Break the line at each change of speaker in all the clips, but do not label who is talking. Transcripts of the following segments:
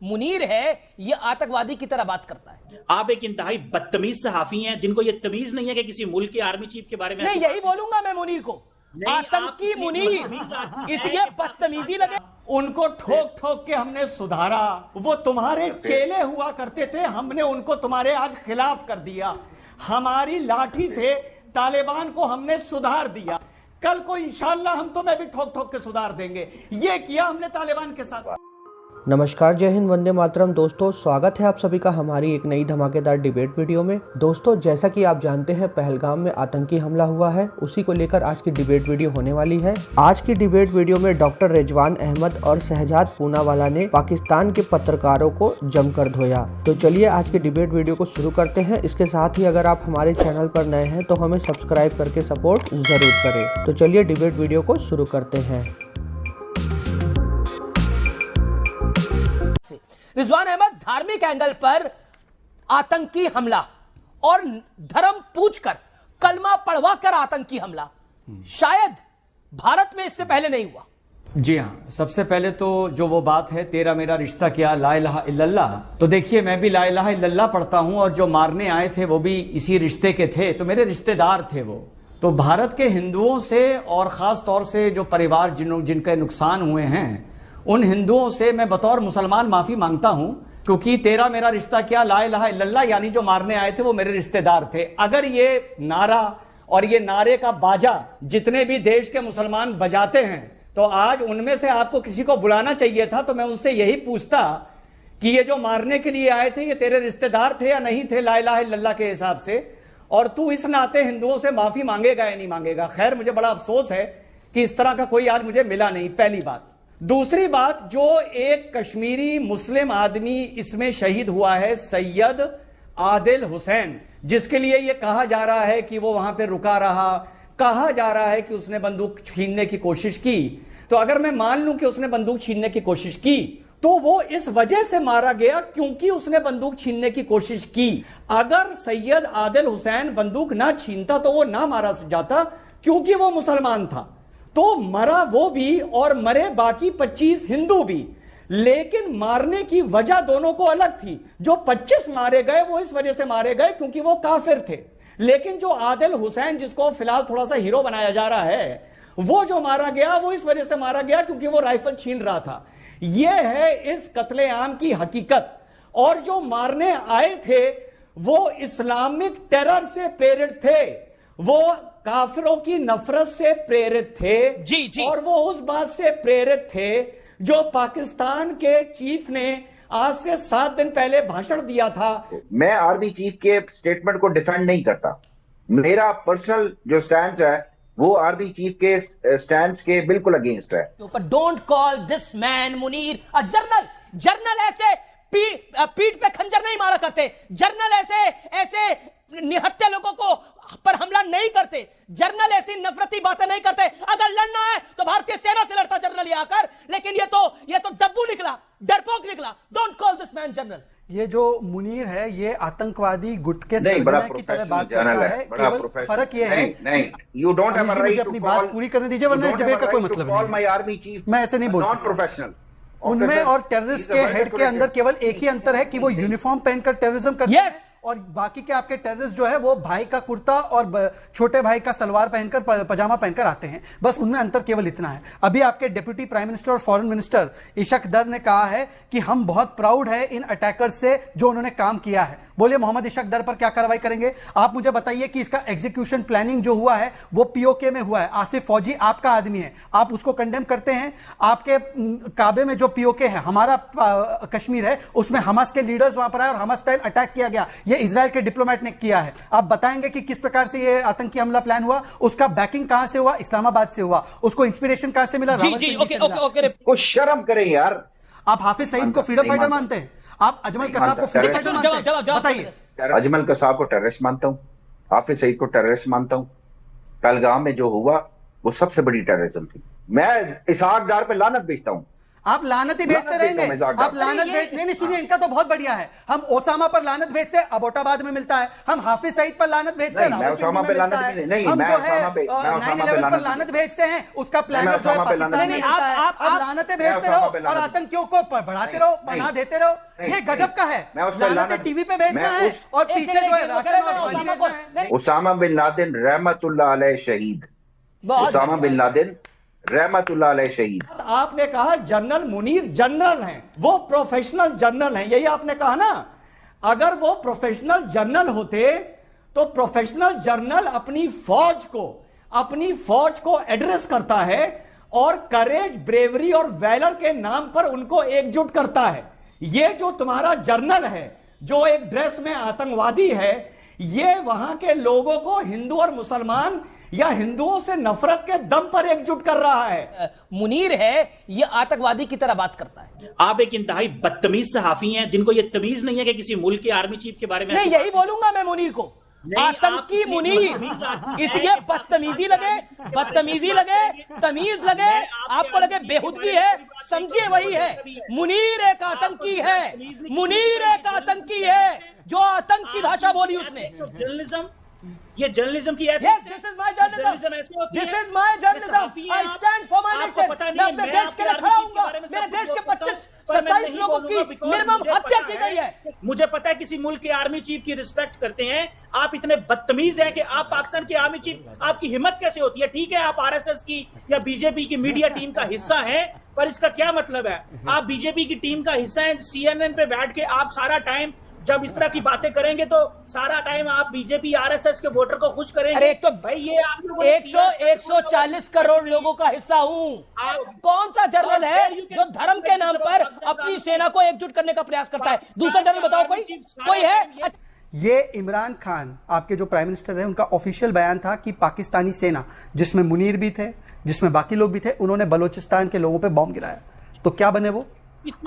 मुनीर है ये आतंकवादी की तरह बात करता है।
आप एक इंतहाई बदतमीज सहाफी हैं जिनको ये तमीज नहीं है कि किसी मुल्क के आर्मी चीफ के बारे में
नहीं, यही बोलूंगा मैं मुनीर को, आतंकी मुनीर, इसलिए बदतमीजी लगे।
उनको ठोक ठोक के हमने सुधारा, वो तुम्हारे चेले हुआ करते थे, हमने उनको तुम्हारे आज खिलाफ कर दिया। हमारी लाठी से तालिबान को हमने सुधार दिया, कल को इंशाअल्लाह हम तुम्हें भी ठोक ठोक के सुधार देंगे। ये किया हमने तालिबान के साथ।
नमस्कार, जय हिंद, वंदे मातरम। दोस्तों, स्वागत है आप सभी का हमारी एक नई धमाकेदार डिबेट वीडियो में। दोस्तों, जैसा कि आप जानते हैं पहलगाम में आतंकी हमला हुआ है, उसी को लेकर आज की डिबेट वीडियो होने वाली है। आज की डिबेट वीडियो में डॉक्टर रिजवान अहमद और शहजाद पूनावाला ने पाकिस्तान के पत्रकारों को जमकर धोया। तो चलिए आज की डिबेट वीडियो को शुरू करते हैं। इसके साथ ही अगर आप हमारे चैनल पर नए हैं तो हमें सब्सक्राइब करके सपोर्ट जरूर करें। तो चलिए डिबेट वीडियो को शुरू करते हैं।
रिजवान अहमद, धार्मिक एंगल पर आतंकी हमला और धर्म पूछकर, कलमा पढ़वा कर आतंकी हमला शायद भारत में इससे पहले नहीं हुआ।
जी हाँ, सबसे पहले तो जो वो बात है तेरा मेरा रिश्ता क्या, ला इलाहा इल्लल्लाह, तो देखिए मैं भी ला इलाहा इल्लल्लाह पढ़ता हूं और जो मारने आए थे वो भी इसी रिश्ते के थे, तो मेरे रिश्तेदार थे वो। तो भारत के हिंदुओं से और खास तौर से जो परिवार जिनके नुकसान हुए हैं, उन हिंदुओं से मैं बतौर मुसलमान माफी मांगता हूं, क्योंकि तेरा मेरा रिश्ता क्या, ला इलाहा इल्लल्लाह, यानी जो मारने आए थे वो मेरे रिश्तेदार थे। अगर ये नारा और ये नारे का बाजा जितने भी देश के मुसलमान बजाते हैं, तो आज उनमें से आपको किसी को बुलाना चाहिए था, तो मैं उनसे यही पूछता कि ये जो मारने के लिए आए थे ये तेरे रिश्तेदार थे या नहीं थे ला इलाहा इल्लल्लाह के हिसाब से, और तू इस नाते हिंदुओं से माफी मांगेगा या नहीं मांगेगा। खैर, मुझे बड़ा अफसोस है कि इस तरह का कोई आज मुझे मिला नहीं, पहली बात। दूसरी बात, जो एक कश्मीरी मुस्लिम आदमी इसमें शहीद हुआ है, सैयद आदिल हुसैन, जिसके लिए यह कहा जा रहा है कि वो वहां पे रुका रहा, कहा जा रहा है कि उसने बंदूक छीनने की कोशिश की, तो अगर मैं मान लूं कि उसने बंदूक छीनने की कोशिश की, तो वो इस वजह से मारा गया क्योंकि उसने बंदूक छीनने की कोशिश की। अगर सैयद आदिल हुसैन बंदूक ना छीनता तो वो ना मारा जाता, क्योंकि वो मुसलमान था, तो मरा वो भी और मरे बाकी 25 हिंदू भी। लेकिन मारने की वजह दोनों को अलग थी। जो 25 मारे गए वो इस वजह से मारे गए क्योंकि वो काफिर थे, लेकिन जो आदिल हुसैन, जिसको फिलहाल थोड़ा सा हीरो बनाया जा रहा है, वो जो मारा गया वो इस वजह से मारा गया क्योंकि वो राइफल छीन रहा था। यह है इस कत्लेआम की हकीकत। और जो मारने आए थे वो इस्लामिक टेरर से प्रेरित थे, वो काफिरों की नफरत से प्रेरित थे।
जी।
और वो उस बात से प्रेरित थे जो पाकिस्तान के चीफ ने आज से 7 दिन पहले भाषण दिया था।
मैं आर्मी चीफ के स्टेटमेंट को डिफेंड नहीं करता। मेरा पर्सनल जो स्टैंड है वो आर्मी चीफ के स्टैंड के बिल्कुल अगेंस्ट है।
Don't call this man Munir a journal. Journal ऐसे पीठ पे खंजर नहीं मारा करते। जर्नल ऐसे निहत्थे लोगों को पर हमला नहीं करते। जर्नल ऐसी नफरती बातें नहीं करते। अगर लड़ना है तो भारतीय सेना से लड़ता जर्नल ये आकर, लेकिन ये तो दब्बू निकला, डरपोक निकला। Don't call this man journal.
ये जो मुनीर है ये आतंकवादी गुट के सरगना की तरह बात करता है। केवल फर्क ये है,
नहीं, you don't have a right to
अपनी बात पूरी करने दीजिए, वरना इस डिबेट का कोई मतलब नहीं है।
माय आर्मी चीफ,
मैं ऐसे नहीं बोल सकता।
Not professional.
उनमें और टेररिस्ट के हेड के अंदर केवल एक ही अंतर है कि वो यूनिफॉर्म पहनकर टेररिज्म करते हैं, और बाकी के आपके टेररिस्ट जो है वो भाई का कुर्ता और छोटे भाई का सलवार पहनकर, पजामा पहनकर आते हैं। बस उनमें अंतर केवल इतना है। अभी आपके डिप्टी प्राइम मिनिस्टर और फॉरेन मिनिस्टर इशक दर ने कहा है कि हम बहुत प्राउड है इन अटैकर्स से जो उन्होंने काम किया है। बोलिए मोहम्मद इशक दर पर क्या कार्रवाई करेंगे आप? मुझे बताइए कि इसका एग्जीक्यूशन प्लानिंग जो हुआ है वो पीओके में हुआ है। आसिफ फौजी आपका आदमी है, आप उसको कंडेम करते हैं। आपके काबे में जो पीओके है, हमारा कश्मीर है, उसमें हमास के लीडर्स वहां पर आए और हमास स्टाइल अटैक किया गया। ये इजराइल के डिप्लोमेट ने किया है। आप बताएंगे कि किस प्रकार से ये आतंकी हमला प्लान हुआ, उसका बैकिंग कहां से हुआ? इस्लामाबाद से हुआ। उसको इंस्पिरेशन कहां से मिला?
कुछ शर्म करें यार।
आप हाफिज सईद को फ्रीडम फाइटर मानते हैं? आप अजमल कसाब को फ्रीडम फाइटर मानते हैं? बताइए।
अजमल कसाब को टेररिस्ट मानता हूं, हाफिज सईद को टेररिस्ट मानता हूं। पहलगाम में जो हुआ वो सबसे बड़ी टेररिज्म थी। मैं इसहाक डार पे लानत भेजता हूं।
आप लानती भेजते रहेंगे, आप लानत भेज नहीं सुनिए, इनका तो बहुत बढ़िया है। हम ओसामा पर लानत भेजते हैं, अबोटाबाद में मिलता है। हम हाफिज सईद पर लानत भेजते हैं, हम जो है 9/11 पर लानत भेजते हैं, उसका प्लानर जो है पाकिस्तान में मिलता है। आप लानतें भेजते रहो और आतंकियों को बढ़ाते रहो, पनाह देते रहो। ये गजब का है, लानतें टीवी पे भेजना है और पीछे जो है राशन और पानी भेजना है।
उसामा बिन लादेन रहमतुल्लाह अलैह शहीद, उसामा बिन लादेन रहमतुल्लाह अलैह शहीद।
आपने कहा जनरल मुनीर जनरल हैं, वो प्रोफेशनल जनरल हैं, यही आपने कहा ना। अगर वो प्रोफेशनल जनरल होते तो प्रोफेशनल जनरल अपनी फौज को एड्रेस करता है और करेज, ब्रेवरी और वैलर के नाम पर उनको एकजुट करता है। ये जो तुम्हारा जनरल है जो एक ड्रेस में आतंकवादी है, ये वहां के लोगों को हिंदू और मुसलमान या हिंदुओं से नफरत के दम पर एकजुट कर रहा है।
मुनीर है ये आतंकवादी की तरह बात करता है।
आप एक इंतहाई बदतमीज सहाफी हैं जिनको ये तमीज नहीं है कि किसी मुल्क के आर्मी चीफ के बारे में
नहीं, यही बोलूंगा मैं मुनीर को, आतंकी मुनीर। इसलिए बदतमीजी लगे, तमीज लगे, आपको लगे बेहुदगी है, समझिए वही है। मुनीर एक आतंकी है, मुनीर एक आतंकी है जो आतंक की भाषा बोली उसने।
जर्नलिज्म, ये जर्नलिज्म की
Yes, this is my journalism. This is my journalism. I stand for my nation. मैं अपने देश के लिए खड़ा हूँगा। मेरे देश के 25-27 लोगों की निर्मम हत्या की गई है।
मुझे पता है किसी मुल्क के आर्मी चीफ की रिस्पेक्ट करते हैं। आप इतने बदतमीज हैं कि आप पाकिस्तान के आर्मी चीफ, आपकी हिम्मत कैसे होती है? ठीक है, आप आरएसएस की या बीजेपी की मीडिया टीम का हिस्सा हैं, पर इसका क्या मतलब है? आप बीजेपी की टीम का हिस्सा हैं, सीएनएन पे बैठ के आप सारा टाइम जब इस तरह की बातें करेंगे तो सारा टाइम आप बीजेपी आरएसएस के वोटर को खुश करेंगे।
अरे एक तो भाई ये आप 140 करोड़ लोगों का हिस्सा हूँ। कौन सा जनरल है जो धर्म के नाम पर अपनी सेना को एकजुट करने का प्रयास करता है? दूसरा जनरल बताओ, कोई है?
ये इमरान खान आपके जो प्राइम मिनिस्टर है, उनका ऑफिशियल बयान था कि पाकिस्तानी सेना, जिसमें मुनीर भी थे, जिसमें बाकी लोग भी थे, उन्होंने बलोचिस्तान के लोगों पे बॉम्ब गिराया। तो क्या बने वो?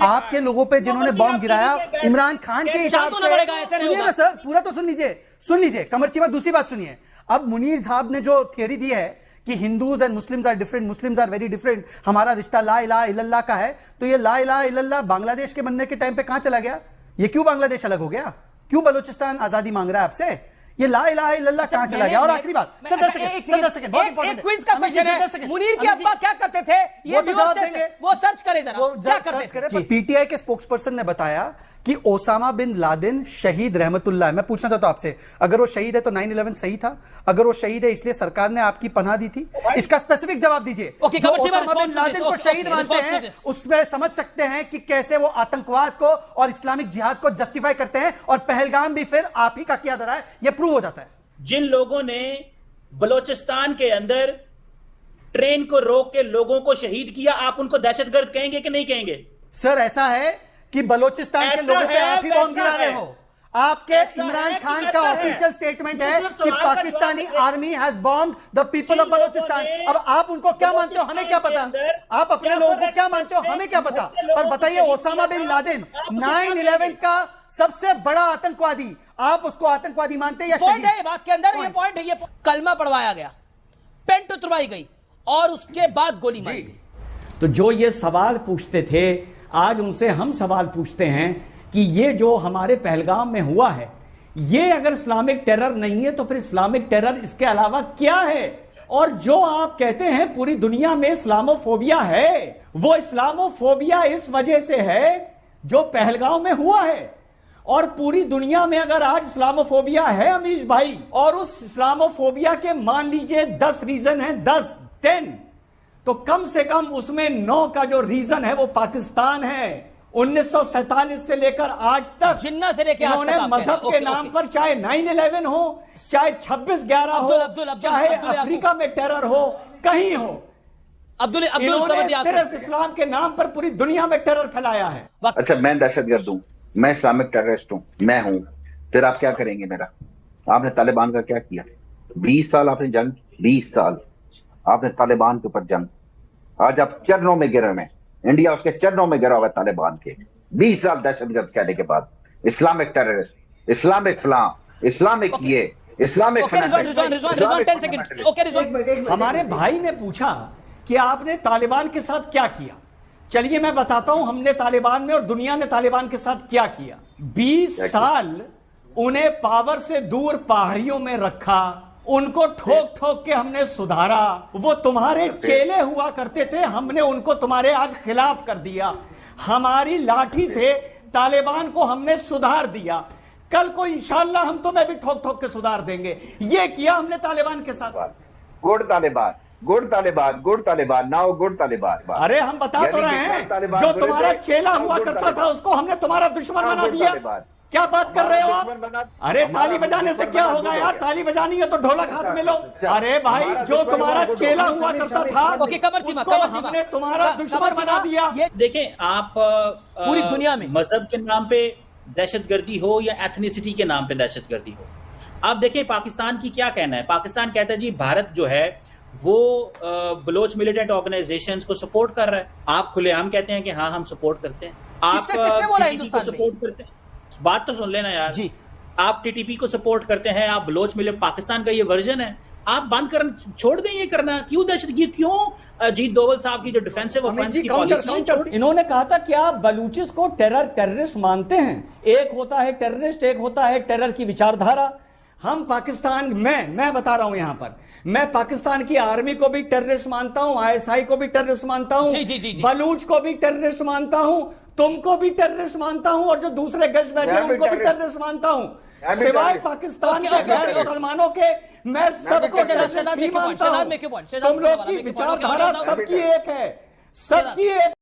आपके लोगों पे जिन्होंने बॉम्ब गिराया इमरान खान के हिसाब से। सुनिए ना सर, पूरा तो सुन लीजिए कमरची में। दूसरी बात सुनिए, अब मुनीर साहब ने जो थियरी दी है कि Hindus and Muslims are different, Muslims are very different, हमारा रिश्ता ला इलाहा इल्लल्लाह का है, तो ये ला इलाहा इल्लल्लाह बांग्लादेश के बनने के टाइम पे कहां चला गया? ये क्यों बांग्लादेश अलग हो गया? क्यों बलोचिस्तान आजादी मांग रहा है आपसे? ये ला इलाहा इल्लल्लाह कहां चला गया? और आखिरी बात, सर 10 सेकंड, बहुत इंपॉर्टेंट है, क्विज का क्वेश्चन है।
मुनीर के अब्बा क्या करते थे? ये जवाब देंगे, वो सर्च करें जरा, क्या करते थे?
पीटीआई के स्पोक्सपर्सन ने बताया कि ओसामा बिन लादेन शहीद रहमतुल्लाह। मैं पूछना चाहता हूं आपसे, अगर वो शहीद है तो 9/11 सही था? अगर वो शहीद है इसलिए सरकार ने आपकी पनाह दी थी? इसका स्पेसिफिक जवाब दीजिए। ओसामा बिन लादेन को शहीद मानते हैं, उसमें समझ सकते हैं कि कैसे वो आतंकवाद को और इस्लामिक जिहाद को जस्टिफाई करते हैं, और पहलगाम भी फिर आप ही का किया जा रहा है, यह प्रूव हो जाता है।
जिन लोगों ने बलोचिस्तान के अंदर ट्रेन को रोक के लोगों को शहीद किया, आप उनको दहशतगर्द कहेंगे कि नहीं कहेंगे?
सर ऐसा है कि बलोचिस्तान के लोगों पे आप ही बॉम्ब गिरा रहे हो। आपके इमरान खान का ऑफिशियल स्टेटमेंट है कि Pakistani army has bombed the people of Balochistan. अब आप उनको क्या मानते हो, हमें क्या पता? आप अपने लोगों को क्या मानते हो, हमें क्या पता? पर बताइए, ओसामा बिन लादेन 9/11 का सबसे बड़ा आतंकवादी, आप उसको आतंकवादी मानते हैं या
पॉइंट है बात के अंदर? ये पॉइंट है, ये कलमा पढ़वाया गया, पेंट उतरवाई गई और उसके बाद गोली मारी गई।
तो जो ये सवाल पूछते थे, आज उनसे हम सवाल पूछते हैं कि ये जो हमारे पहलगाम में हुआ है, ये अगर इस्लामिक टेरर नहीं है तो फिर इस्लामिक टेरर इसके अलावा क्या है? और जो आप कहते हैं पूरी दुनिया में इस्लामोफोबिया है, वो इस्लामोफोबिया इस वजह से है जो पहलगाम में हुआ है। और पूरी दुनिया में अगर आज इस्लामोफोबिया है अमीश भाई, और उस इस्लामोफोबिया के मान लीजिए 10 रीजन है, 10 तो कम से कम उसमें 9 का जो रीजन है वो पाकिस्तान है। 1947 से लेकर आज तक
जिन्ना से लेकर
इन्होंने मजहब के नाम पर, चाहे 9/11 हो, चाहे 26/11 हो, चाहे अफ्रीका में टेरर हो, कहीं हो, इन्होंने सिर्फ इस्लाम के नाम पर पूरी दुनिया में टेरर फैलाया है।
अच्छा, मैं दहशतगर्द हूं, मैं इस्लामिक टेररिस्ट हूं, मैं हूं, फिर आप क्या करेंगे मेरा? आपने तालिबान का क्या किया? 20 साल आपने जंग, 20 साल आपने तालिबान के ऊपर जंग, आज आप चरणों में गिरे हुए, इंडिया उसके चरणों में गिरा हुआ है तालिबान के। 20 साल दहशतगर्द कहने के बाद इस्लामिक टेररिस्ट, इस्लामिक फलां, इस्लामिक ये, इस्लामिक
हमारे भाई ने पूछा कि आपने तालिबान के साथ क्या किया, चलिए मैं बताता हूं हमने तालिबान में और दुनिया ने तालिबान के साथ क्या किया। 20 साल उन्हें पावर से दूर पहाड़ियों में रखा, उनको ठोक ठोक के हमने सुधारा। वो तुम्हारे चेले हुआ करते थे, हमने उनको तुम्हारे आज खिलाफ कर दिया। हमारी लाठी से तालिबान को हमने सुधार दिया। कल को इंशाल्लाह हम तुम्हें भी ठोक ठोक के सुधार देंगे। ये किया हमने तालिबान के साथ।
Good Taliban, good Taliban, good Taliban, now good Taliban.
अरे हम बता तो रहे हैं, जो तुम्हारा चेला हुआ करता था उसको हमने तुम्हारा दुश्मन बना दिया। क्या बात कर रहे हो आप? अरे ताली बजाने से क्या होगा यार, ताली बजानी है तो ढोलक हाथ में लो। अरे भाई, जो तुम्हारा चेला हुआ करता था उसको हमने तुम्हारा दुश्मन बना दिया।
देखें, आप
पूरी दुनिया में
मजहब के नाम पे दहशतगर्दी हो या एथनिसिटी के नाम पे दहशतगर्दी हो, आप देखें पाकिस्तान की क्या कहना है। पाकिस्तान कहता है जी भारत जो है वो बलोच मिलिटेंट ऑर्गेनाइजेशंस को सपोर्ट कर रहा है। आप खुलेआम कहते हैं कि हाँ हम सपोर्ट करते हैं। आप टीटीपी को सपोर्ट करते हैं। बात तो सुन लेना यार जी। आप टीटीपी को सपोर्ट करते हैं, आप बलोच मिलिटेंट, पाकिस्तान का ये वर्जन है। आप बंद कर छोड़ दें ये करना। क्यों दहशतगर्दी, क्यों अजीत डोवल साहब की जो डिफेंसिव ऑफेंस की पॉलिसी।
इन्होंने कहा था कि आप बलूचिस को टेररिस्ट मानते हैं। एक होता है टेररिस्ट, एक होता है टेरर की विचारधारा। हम पाकिस्तान में, मैं बता रहा हूं यहां पर, मैं पाकिस्तान की आर्मी को भी टेररिस्ट मानता हूं, आईएसआई को भी टेररिस्ट मानता हूं, बलूच को भी टेररिस्ट मानता हूं, तुमको भी टेररिस्ट मानता हूं, और जो दूसरे गेस्ट बैठे हैं उनको भी टेररिस्ट मानता हूं। सिवाय पाकिस्तान के गैर मुसलमानों के मैं सबको टेररिस्ट ही मानता हूं। तुम लोग की विचारधारा सबकी एक है, सबकी एक